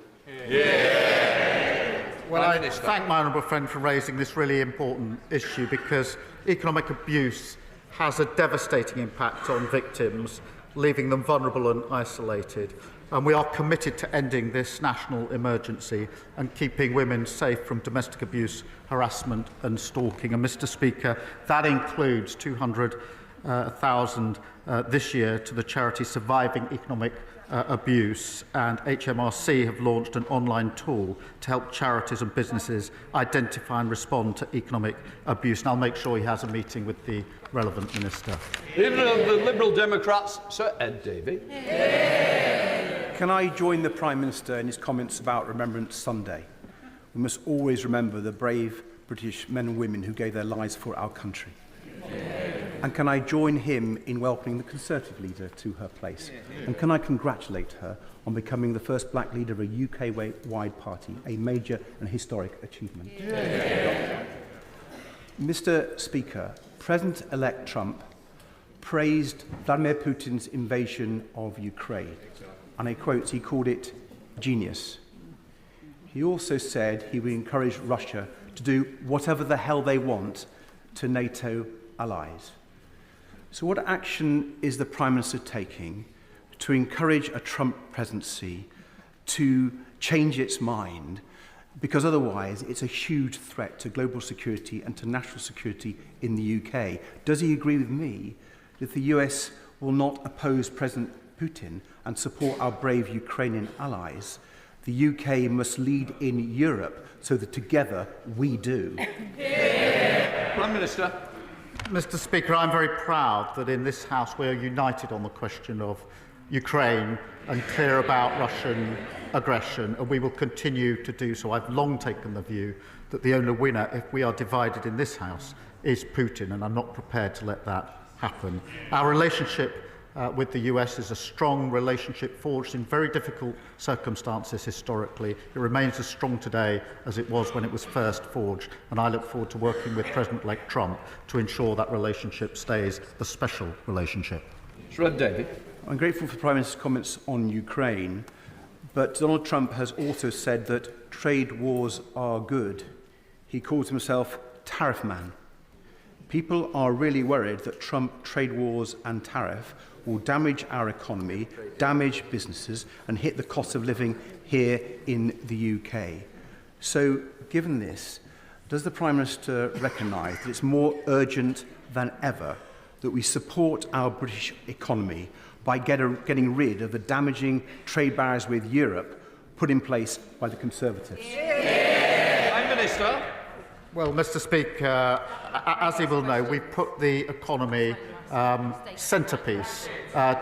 Well, I thank my honourable friend for raising this really important issue, because economic abuse has a devastating impact on victims, leaving them vulnerable and isolated. And we are committed to ending this national emergency and keeping women safe from domestic abuse, harassment and stalking. And, Mr. Speaker, that includes $200,000 this year to the charity Surviving Economic Abuse, and HMRC have launched an online tool to help charities and businesses identify and respond to economic abuse. And I'll make sure he has a meeting with the relevant minister. Leader of the Liberal Democrats, Sir Ed Davey. Can I join the Prime Minister in his comments about Remembrance Sunday? We must always remember the brave British men and women who gave their lives for our country. And can I join him in welcoming the Conservative leader to her place? And can I congratulate her on becoming the first black leader of a UK-wide party, a major and historic achievement? Mr. Speaker, President-elect Trump praised Vladimir Putin's invasion of Ukraine. And I quote, he called it genius. He also said he would encourage Russia to do whatever the hell they want to NATO allies. So what action is the Prime Minister taking to encourage a Trump presidency to change its mind? Because otherwise it's a huge threat to global security and to national security in the UK. Does he agree with me that the US will not oppose President Putin and support our brave Ukrainian allies? The UK must lead in Europe so that together we do. Prime Minister. Mr. Speaker, I'm very proud that in this House we are united on the question of Ukraine and clear about Russian aggression, and we will continue to do so. I've long taken the view that the only winner, if we are divided in this House, is Putin, and I'm not prepared to let that happen. Our relationship with the US is a strong relationship forged in very difficult circumstances historically. It remains as strong today as it was when it was first forged, and I look forward to working with President-elect Trump to ensure that relationship stays the special relationship. Sir Ed Davey. I'm grateful for the Prime Minister's comments on Ukraine, but Donald Trump has also said that trade wars are good. He calls himself tariff man. People are really worried that Trump trade wars and tariff will damage our economy, damage businesses and hit the cost of living here in the UK. So, given this, does the Prime Minister recognise that it's more urgent than ever that we support our British economy by getting rid of the damaging trade barriers with Europe put in place by the Conservatives? Prime Minister. Well, Mr. Speaker, as he will know, we've put the economy centrepiece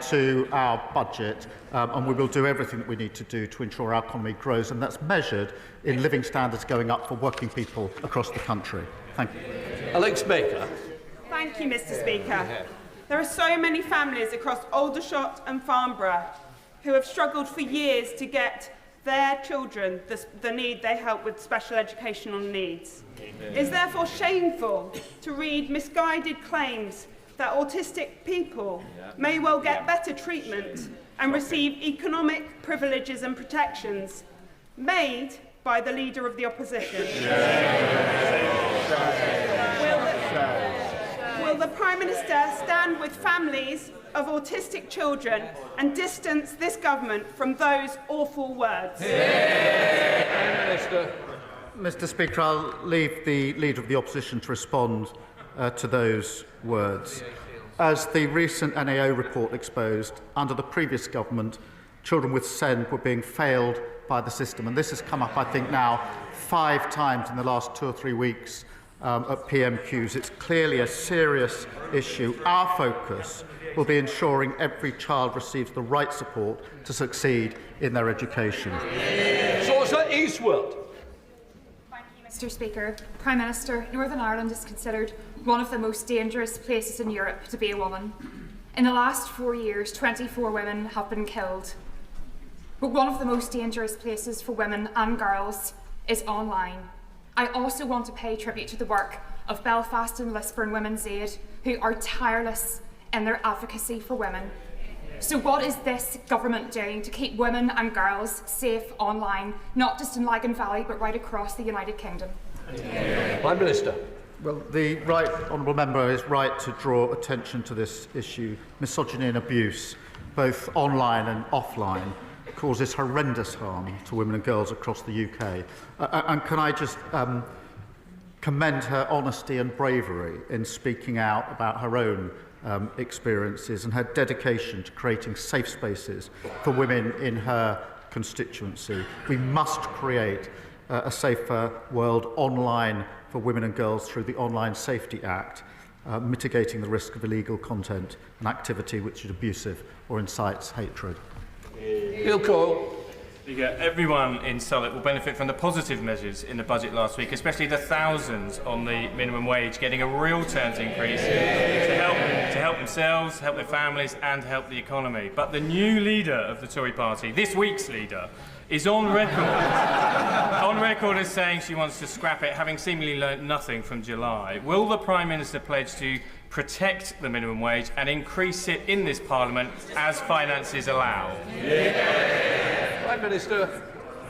to our budget, and we will do everything that we need to do to ensure our economy grows, and that's measured in living standards going up for working people across the country. Thank you. Alex Baker. Thank you, Mr. Speaker. There are so many families across Aldershot and Farnborough who have struggled for years to get their children the need they help with special educational needs. It is therefore shameful to read misguided claims that autistic people may well get better treatment and receive economic privileges and protections made by the Leader of the Opposition. Will the Prime Minister stand with families of autistic children and distance this government from those awful words? Mr. Speaker, I'll leave the Leader of the Opposition to respond to those words. As the recent NAO report exposed, under the previous government, children with SEND were being failed by the system. And this has come up, I think, now 5 times in the last 2 or 3 weeks at PMQs. It's clearly a serious issue. Our focus will be ensuring every child receives the right support to succeed in their education. Source Eastwood. Mr. Speaker, Prime Minister, Northern Ireland is considered one of the most dangerous places in Europe to be a woman. In the last 4 years, 24 women have been killed. But one of the most dangerous places for women and girls is online. I also want to pay tribute to the work of Belfast and Lisburn Women's Aid, who are tireless in their advocacy for women. So what is this government doing to keep women and girls safe online, not just in Lagan Valley, but right across the United Kingdom? Prime Minister. Well, the right honourable member is right to draw attention to this issue. Misogyny and abuse, both online and offline, causes horrendous harm to women and girls across the UK. And can I just commend her honesty and bravery in speaking out about her own experiences and her dedication to creating safe spaces for women in her constituency. We must create a safer world online for women and girls through the Online Safety Act, mitigating the risk of illegal content and activity which is abusive or incites hatred. Bill Cole. Everyone in Southwark will benefit from the positive measures in the budget last week, especially the thousands on the minimum wage, getting a real terms increase to help themselves, help their families and help the economy. But the new leader of the Tory party, this week's leader, is on record as saying she wants to scrap it, having seemingly learnt nothing from July. Will the Prime Minister pledge to protect the minimum wage and increase it in this Parliament as finances allow? Prime Minister.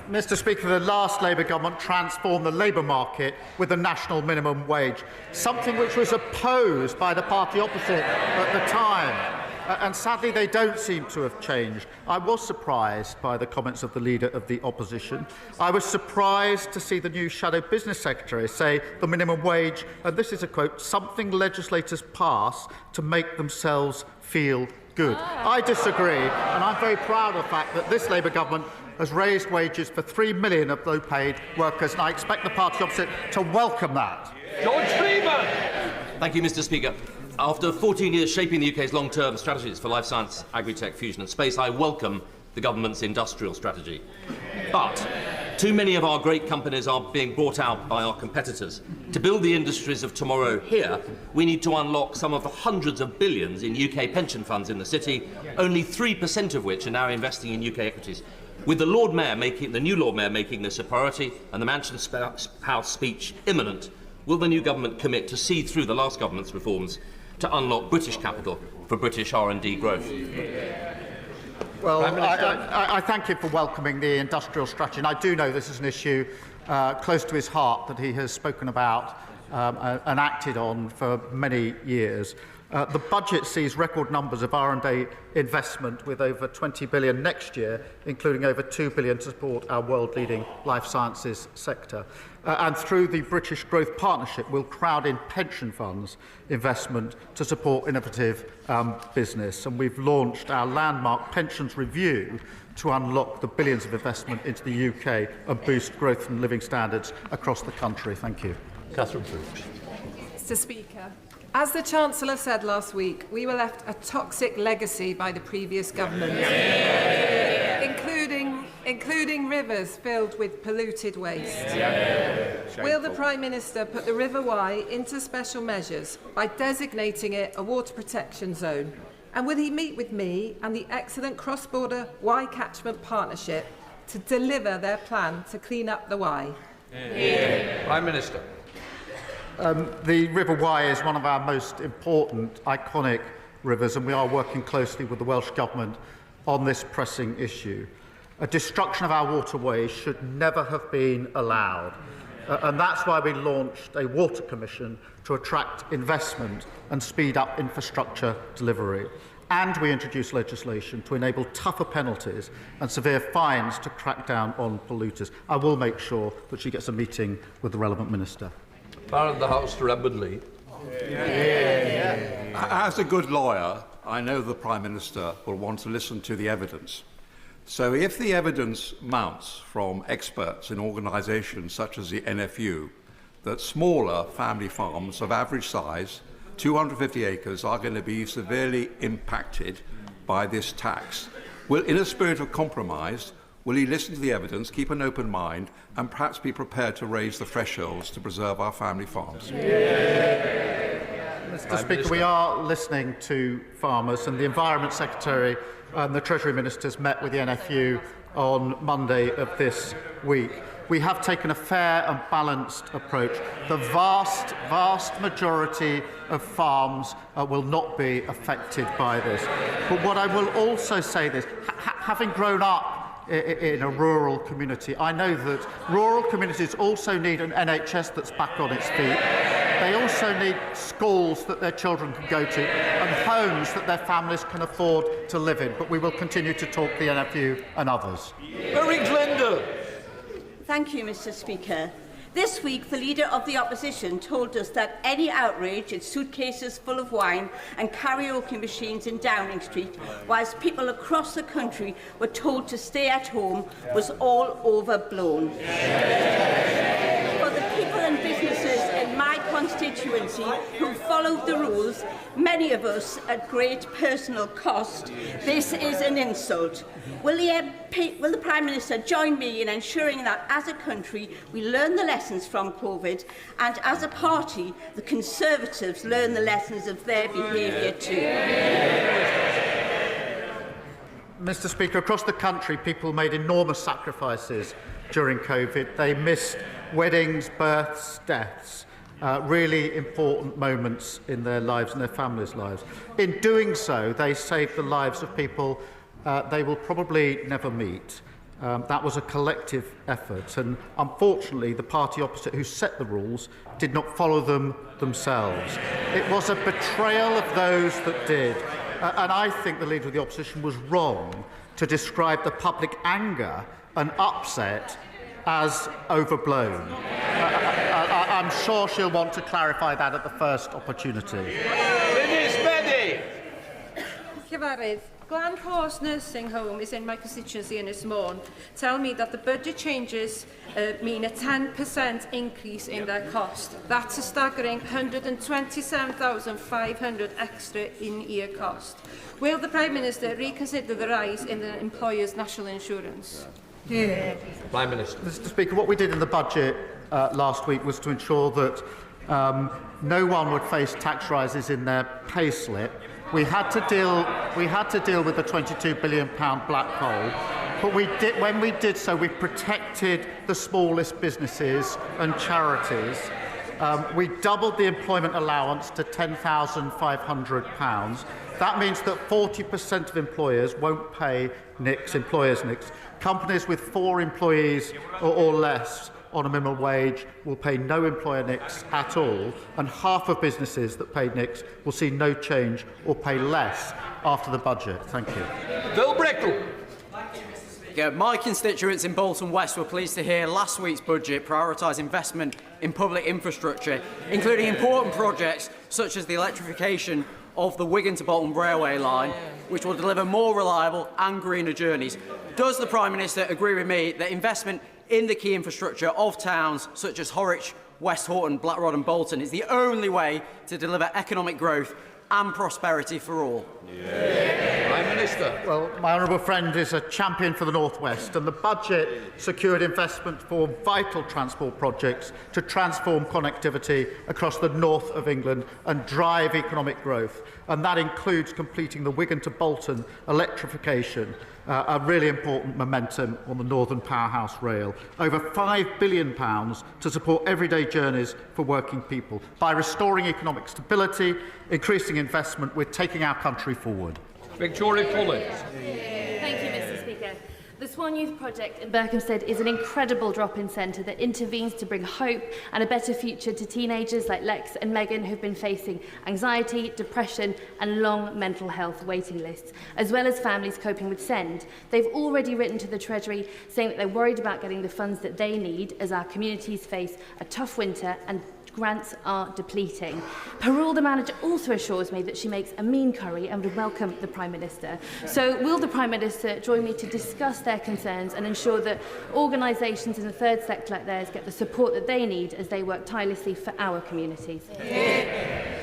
Mr. Speaker, the last Labour government transformed the labour market with the national minimum wage, something which was opposed by the party opposite at the time. And sadly, they don't seem to have changed. I was surprised by the comments of the Leader of the Opposition. I was surprised to see the new Shadow Business Secretary say the minimum wage, and this is a quote, something legislators pass to make themselves feel good. I disagree, and I'm very proud of the fact that this Labour government has raised wages for 3 million of low-paid workers, and I expect the party opposite to welcome that. George Freeman. Thank you, Mr. Speaker. After 14 years shaping the UK's long-term strategies for life science, agri-tech, fusion and space, I welcome the government's industrial strategy. But too many of our great companies are being bought out by our competitors. To build the industries of tomorrow here, we need to unlock some of the hundreds of billions in UK pension funds in the city, only 3% of which are now investing in UK equities. With the new Lord Mayor making this a priority and the Mansion House speech imminent, will the new government commit to see through the last government's reforms to unlock British capital for British R&D growth? Well, I thank him for welcoming the industrial strategy, and I do know this is an issue close to his heart that he has spoken about and acted on for many years. The budget sees record numbers of R&D investment, with over 20 billion next year, including over 2 billion to support our world-leading life sciences sector. And through the British Growth Partnership, we'll crowd in pension funds investment to support innovative business. And we've launched our landmark pensions review to unlock the billions of investment into the UK and boost growth and living standards across the country. Thank you. Catherine Brooks. Mr. Speaker, as the Chancellor said last week, we were left a toxic legacy by the previous government, including rivers filled with polluted waste. Will the Prime Minister put the River Wye into special measures by designating it a water protection zone? And will he meet with me and the excellent cross-border Wye Catchment Partnership to deliver their plan to clean up the Wye? Prime Minister. The River Wye is one of our most important, iconic rivers, and we are working closely with the Welsh Government on this pressing issue. A destruction of our waterways should never have been allowed. And that's why we launched a Water Commission to attract investment and speed up infrastructure delivery. And we introduced legislation to enable tougher penalties and severe fines to crack down on polluters. I will make sure that she gets a meeting with the relevant minister. Part of the House to Edmundley. As a good lawyer, I know the Prime Minister will want to listen to the evidence. So if the evidence mounts from experts in organisations such as the NFU that smaller family farms of average size, 250 acres, are going to be severely impacted by this tax, in a spirit of compromise, will he listen to the evidence, keep an open mind, and perhaps be prepared to raise the thresholds to preserve our family farms? Mr. Speaker, we are listening to farmers, and the Environment Secretary and the Treasury Ministers met with the NFU on Monday of this week. We have taken a fair and balanced approach. The vast majority of farms will not be affected by this. But what I will also say is, having grown up in a rural community, I know that rural communities also need an NHS that's back on its feet. They also need schools that their children can go to and homes that their families can afford to live in. But we will continue to talk to the NFU and others. Mary Glenda. Thank you, Mr. Speaker. This week, the Leader of the Opposition told us that any outrage at suitcases full of wine and karaoke machines in Downing Street, whilst people across the country were told to stay at home, was all overblown. For the people and businesses in my constituency who followed the rules, many of us at great personal cost, this is an insult. Will the Prime Minister join me in ensuring that as a country we learn the lessons from COVID, and as a party the Conservatives learn the lessons of their behaviour too? Mr. Speaker, across the country people made enormous sacrifices during COVID. They missed weddings, births, deaths. Really important moments in their lives and their families' lives. In doing so, they saved the lives of people they will probably never meet. That was a collective effort, and unfortunately the party opposite who set the rules did not follow them themselves. It was a betrayal of those that did, and I think the Leader of the Opposition was wrong to describe the public anger and upset as overblown. I'm sure she'll want to clarify that at the first opportunity. Cyfarwydd, Glan Horse Nursing Home is in my constituency in Ysmôn. Tell me that the budget changes mean a 10% increase in their cost. That's a staggering £127,500 extra in-year cost. Will the Prime Minister reconsider the rise in the employer's national insurance? Prime Minister. Mr. Speaker, what we did in the budget last week was to ensure that no one would face tax rises in their pay slip. We had to deal with the £22 billion black hole, but when we did so, we protected the smallest businesses and charities. We doubled the employment allowance to £10,500. That means that 40% of employers won't pay employers' NICs. Companies with 4 employees or less on a minimum wage will pay no employer NICs at all, and half of businesses that pay NICs will see no change or pay less after the budget. Thank you. Bill Brickle. My constituents in Bolton West were pleased to hear last week's budget prioritise investment in public infrastructure, including important projects such as the electrification of the Wigan to Bolton railway line, which will deliver more reliable and greener journeys. Does the Prime Minister agree with me that investment in the key infrastructure of towns such as Horwich, West Horton, Blackrod and Bolton is the only way to deliver economic growth and prosperity for all? Prime Minister. Well, my honourable friend is a champion for the North West, and the budget secured investment for vital transport projects to transform connectivity across the north of England and drive economic growth. And that includes completing the Wigan to Bolton electrification, a really important momentum on the Northern Powerhouse Rail. Over £5 billion to support everyday journeys for working people. By restoring economic stability, increasing investment, we're taking our country forward. Victoria Collins. Thank you, Mr. Speaker. The Swan Youth Project in Berkhamsted is an incredible drop-in centre that intervenes to bring hope and a better future to teenagers like Lex and Megan who've been facing anxiety, depression and long mental health waiting lists, as well as families coping with SEND. They've already written to the Treasury saying that they're worried about getting the funds that they need as our communities face a tough winter and grants are depleting. Parole, the manager, also assures me that she makes a mean curry and would welcome the Prime Minister. So will the Prime Minister join me to discuss their concerns and ensure that organisations in the third sector like theirs get the support that they need as they work tirelessly for our communities?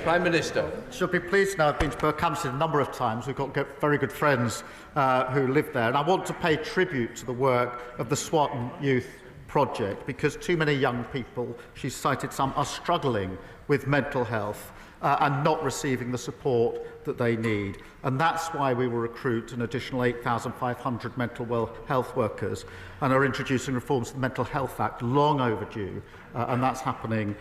Prime Minister. She'll be pleased now. I've been to Berkhamsted a number of times. We've got very good friends who live there. And I want to pay tribute to the work of the Swan Youth Project, because too many young people, she's cited some, are struggling with mental health and not receiving the support that they need. And that's why we will recruit an additional 8,500 mental health workers and are introducing reforms to the Mental Health Act, long overdue, and that's happening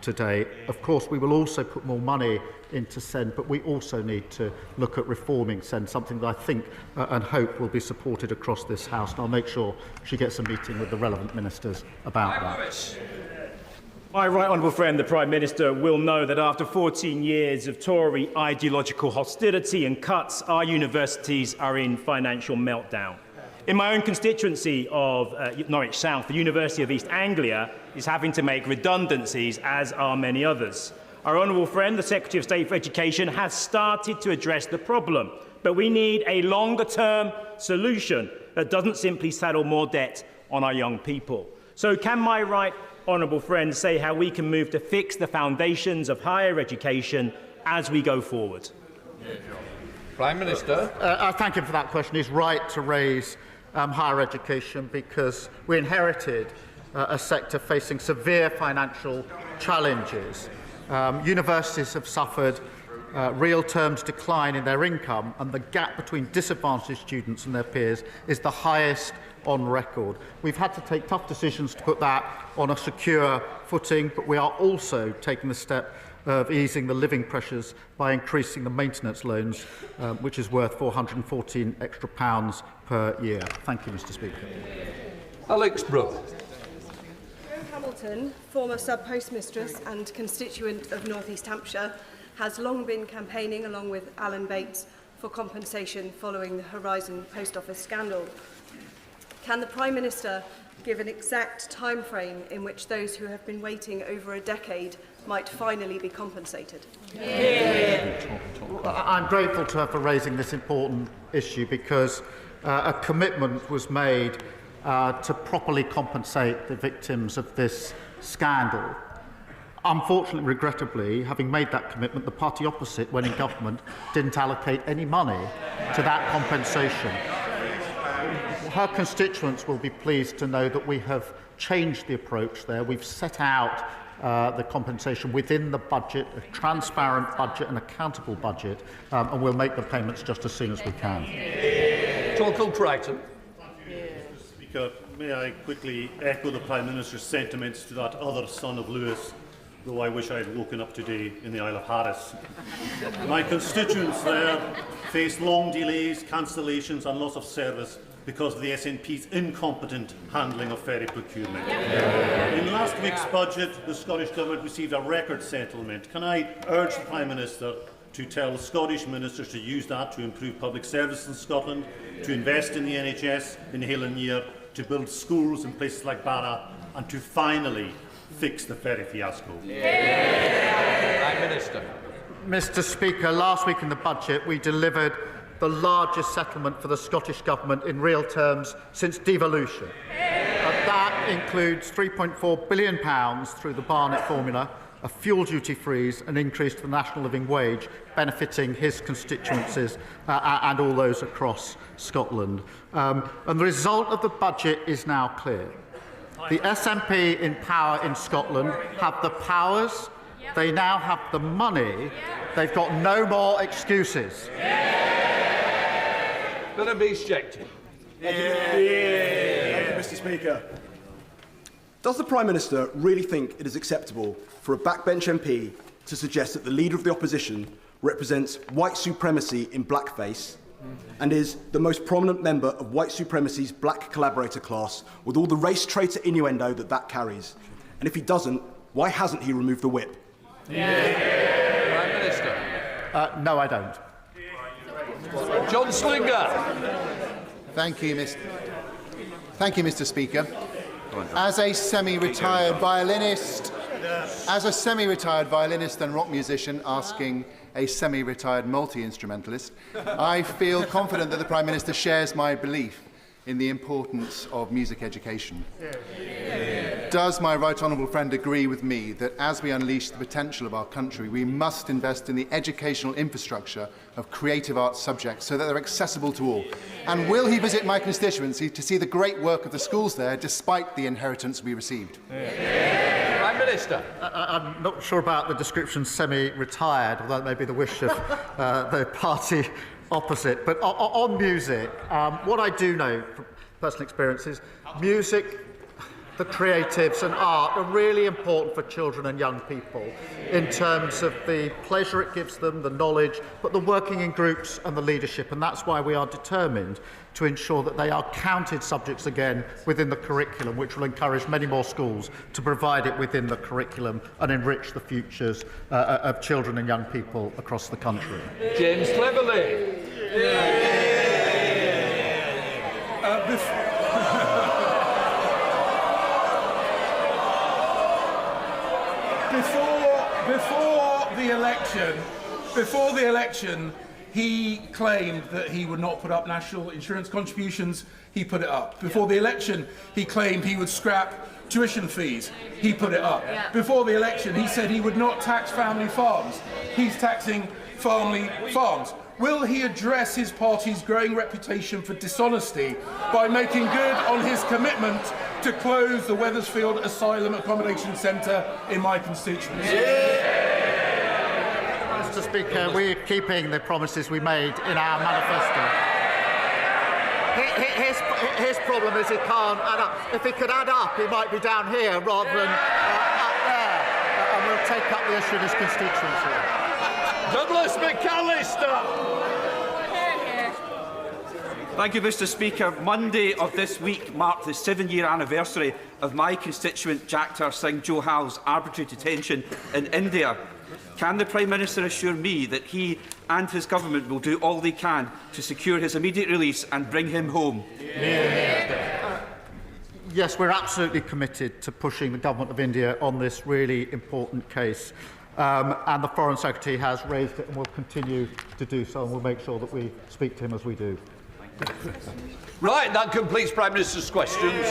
today. Of course, we will also put more money into SEND, but we also need to look at reforming SEND, something that I think and hope will be supported across this House, and I'll make sure she gets a meeting with the relevant ministers about that. My right honourable friend, the Prime Minister, will know that after 14 years of Tory ideological hostility and cuts, our universities are in financial meltdown. In my own constituency of Norwich South, the University of East Anglia is having to make redundancies, as are many others. Our honourable friend, the Secretary of State for Education, has started to address the problem, but we need a longer-term solution that doesn't simply saddle more debt on our young people. So can my right honourable friend say how we can move to fix the foundations of higher education as we go forward? Prime Minister. I thank him for that question. He's right to raise higher education, because we inherited a sector facing severe financial challenges. Universities have suffered real terms decline in their income, and the gap between disadvantaged students and their peers is the highest on record. We've had to take tough decisions to put that on a secure footing, but we are also taking the step of easing the living pressures by increasing the maintenance loans, which is worth £414 extra per year. Thank you, Mr. Speaker. Alex Brooke. Hamilton, former sub-postmistress and constituent of North East Hampshire, has long been campaigning, along with Alan Bates, for compensation following the Horizon Post Office scandal. Can the Prime Minister give an exact time frame in which those who have been waiting over a decade might finally be compensated? I'm grateful to her for raising this important issue, because a commitment was made to properly compensate the victims of this scandal. Unfortunately, regrettably, having made that commitment, the party opposite, when in government, didn't allocate any money to that compensation. Her constituents will be pleased to know that we have changed the approach there. We've set out the compensation within the budget, a transparent budget, an accountable budget, and we'll make the payments just as soon as we can. Torkel Crichton. Speaker, may I quickly echo the Prime Minister's sentiments to that other son of Lewis, though I wish I had woken up today in the Isle of Harris. My constituents there face long delays, cancellations and loss of service because of the SNP's incompetent handling of ferry procurement. In last week's budget, the Scottish Government received a record settlement. Can I urge the Prime Minister to tell Scottish ministers to use that to improve public service in Scotland, to invest in the NHS in Hill and Year, to build schools in places like Barra, and to finally fix the ferry fiasco? Prime Minister. Mr. Speaker, last week in the budget we delivered the largest settlement for the Scottish Government in real terms since devolution. That includes £3.4 billion through the Barnett formula, a fuel duty freeze, an increase to the national living wage, benefiting his constituencies and all those across Scotland. And the result of the budget is now clear. The SNP in power in Scotland have the powers, they now have the money, they've got no more excuses. Gonna be ejected. Thank you, Mr. Speaker. Does the Prime Minister really think it is acceptable for a backbench MP to suggest that the Leader of the Opposition represents white supremacy in blackface and is the most prominent member of white supremacy's black collaborator class, with all the race traitor innuendo that carries. And if he doesn't, why hasn't he removed the whip? Prime Minister. No, I don't. John Slinger. Thank you, Mr. Speaker. As a semi-retired violinist and rock musician asking a semi-retired multi-instrumentalist, I feel confident that the Prime Minister shares my belief in the importance of music education. Does my right honourable friend agree with me that as we unleash the potential of our country, we must invest in the educational infrastructure of creative arts subjects so that they're accessible to all? And will he visit my constituency to see the great work of the schools there, despite the inheritance we received? Prime Minister. I'm not sure about the description semi-retired, although that may be the wish of the party opposite. But on music, what I do know from personal experience is music, the creatives and art are really important for children and young people in terms of the pleasure it gives them, the knowledge, but the working in groups and the leadership. And that's why we are determined to ensure that they are counted subjects again within the curriculum, which will encourage many more schools to provide it within the curriculum and enrich the futures of children and young people across the country. James Cleverly. Before the election, he claimed that he would not put up national insurance contributions. He put it up. Before the election, he claimed he would scrap tuition fees. He put it up. Before the election, he said he would not tax family farms. He's taxing family farms. Will he address his party's growing reputation for dishonesty by making good on his commitment to close the Wethersfield Asylum Accommodation Centre in my constituency? Mr. Speaker, we're keeping the promises we made in our manifesto. His problem is he can't add up. If he could add up, he might be down here rather than up there, and we'll take up the issue in his constituency. Douglas McAllister. Thank you, Mr. Speaker. Monday of this week marked the 7-year anniversary of my constituent Jakhtar Singh Johal's arbitrary detention in India. Can the Prime Minister assure me that he and his government will do all they can to secure his immediate release and bring him home? Yes, we're absolutely committed to pushing the Government of India on this really important case. And the Foreign Secretary has raised it and will continue to do so, and we'll make sure that we speak to him as we do. Right, that completes Prime Minister's questions.